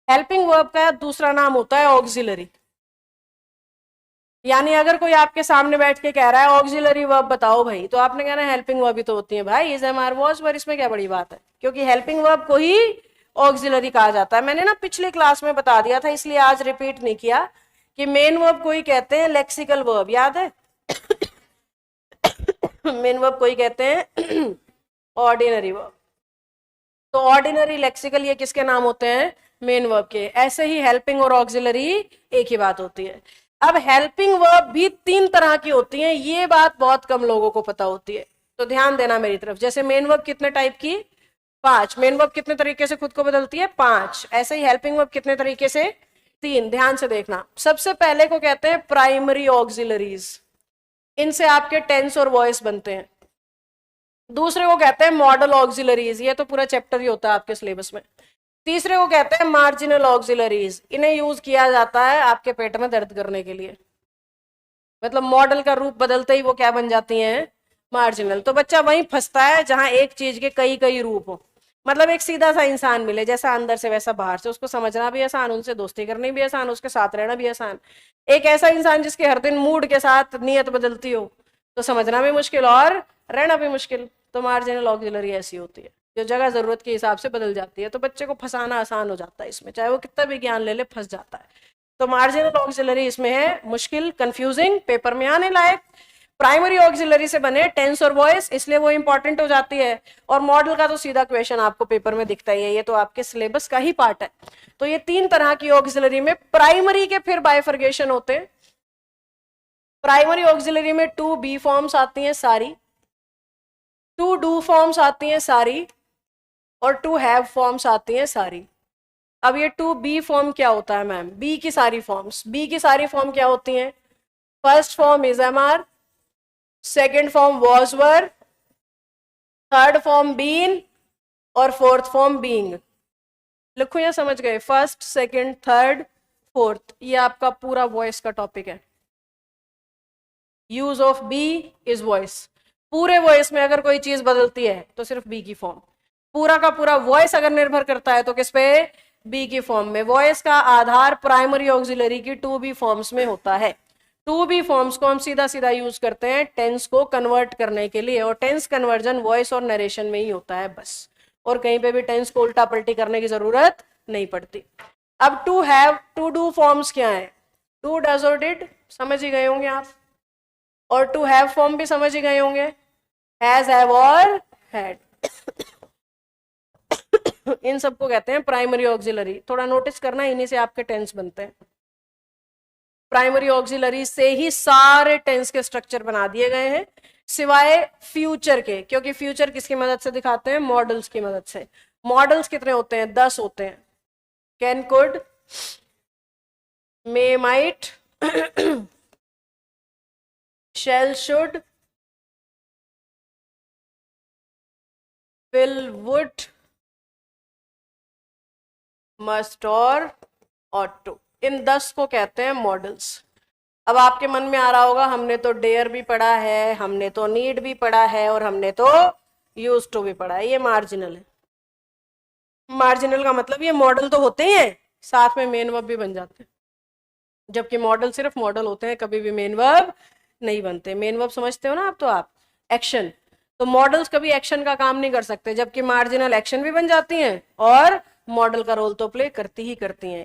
Helping verb का दूसरा नाम होता है ऑक्सिलरी। यानी अगर कोई आपके सामने बैठ के कह रहा है ऑक्सिलरी वर्ब बताओ भाई, तो आपने कहना हेल्पिंग वर्ब ही तो होती है भाई, इज एम आर वॉज, पर इसमें क्या बड़ी बात है, क्योंकि हेल्पिंग वर्ब को ही ऑक्सिलरी कहा जाता है। मैंने ना पिछली क्लास में बता दिया था, इसलिए आज रिपीट नहीं किया, कि मेन वर्ब को ही कहते हैं लेक्सिकल वर्ब, याद है? मेन वर्ब को ही कहते हैं ऑर्डिनरी वर्ब। तो ऑर्डिनरी, लेक्सिकल, ये किसके नाम होते हैं? मेन वर्ब के। ऐसे ही हेल्पिंग और ऑक्सिलरी एक ही बात होती है। अब हेल्पिंग वर्ब भी तीन तरह की होती है, ये बात बहुत कम लोगों को पता होती है, तो ध्यान देना मेरी तरफ। जैसे मेन वर्ब कितने टाइप की? 5। मेन वर्ब कितने तरीके से खुद को बदलती है? 5। ऐसे ही हेल्पिंग वर्ब कितने तरीके से? 3। ध्यान से देखना। सबसे पहले को कहते हैं प्राइमरी ऑक्सिलरीज, इनसे आपके टेंस और वॉइस बनते हैं। दूसरे को कहते हैं मॉडल ऑक्सिलरीज, ये तो पूरा चैप्टर ही होता है आपके सिलेबस में। तीसरे को कहते हैं मार्जिनल ऑक्सिलरीज, इन्हें यूज किया जाता है आपके पेट में दर्द करने के लिए। मतलब मॉडल का रूप बदलते ही वो क्या बन जाती हैं? मार्जिनल। तो बच्चा वहीं फंसता है जहां एक चीज के कई कई रूप हो। मतलब एक सीधा सा इंसान मिले, जैसा अंदर से वैसा बाहर से, उसको समझना भी आसान, उनसे दोस्ती करनी भी आसान, उसके साथ रहना भी आसान। एक ऐसा इंसान जिसके हर दिन मूड के साथ नियत बदलती हो, तो समझना भी मुश्किल और रहना भी मुश्किल। तो मार्जिनल ऑक्सिलरी ऐसी होती है जो जगह जरूरत के हिसाब से बदल जाती है, तो बच्चे को फंसाना आसान हो जाता है इसमें, चाहे वो कितना भी ज्ञान ले ले फंस जाता है। तो मार्जिनल ऑक्सिलरी इसमें है मुश्किल, कंफ्यूजिंग, पेपर में आने लायक। प्राइमरी ऑक्सिलरी से बने टेंस और वॉइस, इसलिए वो इंपॉर्टेंट हो जाती है। और मॉडल का तो सीधा क्वेश्चन आपको पेपर में दिखता ही है, ये तो आपके सिलेबस का ही पार्ट है। तो ये तीन तरह की ऑक्सिलरी में प्राइमरी के फिर बाइफर्गेशन होते हैं। प्राइमरी ऑक्सिलरी में 2B फॉर्म्स आती हैं सारी, 2 डू फॉर्म्स आती हैं सारी, और 2 हैव फॉर्म्स आती हैं सारी। अब ये 2B फॉर्म क्या होता है मैम? बी की सारी फॉर्म्स। बी की सारी फॉर्म क्या होती हैं? First form is am are, second form was were, third form been, और फोर्थ फॉर्म बीइंग। लिखो या समझ गए? फर्स्ट, सेकेंड, थर्ड, फोर्थ, ये आपका पूरा वॉइस का टॉपिक है। Use of be is voice. पूरे वॉइस में अगर कोई चीज बदलती है तो सिर्फ बी की फॉर्म। पूरा का पूरा वॉइस अगर निर्भर करता है तो किस पे? बी की फॉर्म में। वॉइस का आधार प्राइमरी ऑक्सिलरी की 2B फॉर्म्स में होता है। 2B फॉर्म्स को हम सीधा सीधा यूज करते हैं टेंस को कन्वर्ट करने के लिए, और टेंस कन्वर्जन वॉइस और नरेशन में ही होता है बस, और कहीं पे भी टेंस को उल्टा पलटी करने की जरूरत नहीं पड़ती। अब 2 हैव, 2 डू फॉर्म्स क्या है? 2 डज और डिड समझ ही गए होंगे आप, और 2 हैव फॉर्म भी समझ ही गए होंगे, हैज, हैव और हैड। इन सबको कहते हैं प्राइमरी ऑक्सिलरी। थोड़ा नोटिस करना, इन्हीं से आपके टेंस बनते हैं। प्राइमरी ऑक्सिलरी से ही सारे टेंस के स्ट्रक्चर बना दिए गए हैं, सिवाय फ्यूचर के, क्योंकि फ्यूचर किसकी मदद से दिखाते हैं? मॉडल्स की मदद से। मॉडल्स कितने होते हैं? 10 होते हैं। Can, could, may, might, shall, should, will, would, must और ought to। इन 10 को कहते हैं मॉडल्स। अब आपके मन में आ रहा होगा हमने तो डेयर भी पढ़ा है, हमने तो नीड भी पढ़ा है, और हमने तो यूज टू भी पढ़ा है, ये मार्जिनल है। मार्जिनल का मतलब ये मॉडल तो होते ही हैं, साथ में मेन वर्ब भी बन जाते हैं, जबकि मॉडल सिर्फ मॉडल होते हैं, कभी भी मेन वर्ब नहीं बनते। मेन वर्ब समझते हो ना आप? तो आप एक्शन, तो मॉडल्स कभी एक्शन का काम नहीं कर सकते, जबकि मार्जिनल एक्शन भी बन जाती हैं और मॉडल का रोल तो प्ले करती ही करती हैं।